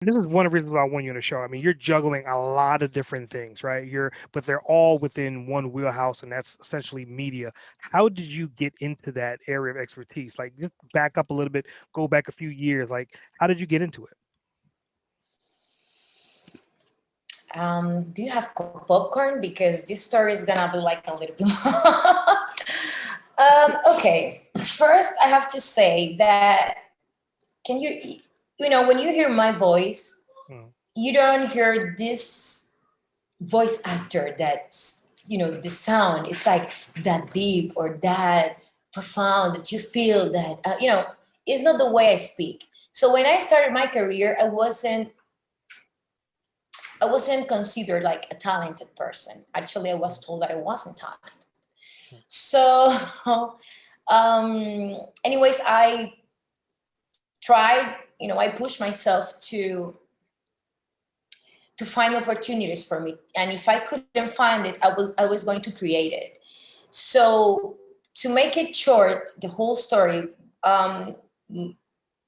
This is one of the reasons why I want you on the show. I mean, you're juggling a lot of different things, right? But they're all within one wheelhouse, and that's essentially media. How did you get into that area of expertise? Like, just back up a little bit, go back a few years. Like, how did you get into it? Do you have popcorn? Because this story is gonna be like a little bit long. Okay, first I have to say that can when you hear my voice, Mm, you don't hear this voice actor that's the sound is like that deep or that profound that you feel that it's not the way I speak. So when I started my career, I wasn't considered like a talented person. Actually, I was mm, told that I wasn't talented. mm, So anyways, I tried, I pushed myself to find opportunities for me, and if I couldn't find it, I was going to create it. So to make it short, the whole story, um,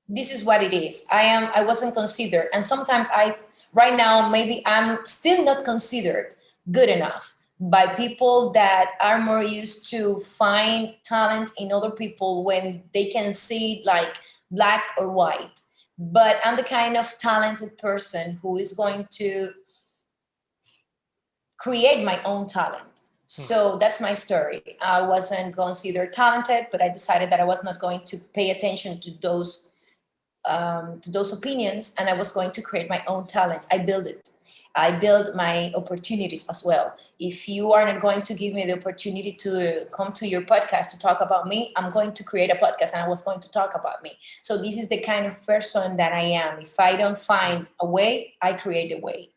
this is what it is. I wasn't considered, and sometimes I right now maybe I'm still not considered good enough by people that are more used to find talent in other people when they can see it like black or white. But I'm the kind of talented person who is going to create my own talent. mm. So that's my story. I wasn't considered talented, but I decided that I was not going to pay attention to those opinions, and I was going to create my own talent. I build it. I build my opportunities as well. If you are not going to give me the opportunity to come to your podcast to talk about me, I'm going to create a podcast and I was going to talk about me. So this is the kind of person that I am. If I don't find a way, I create a way.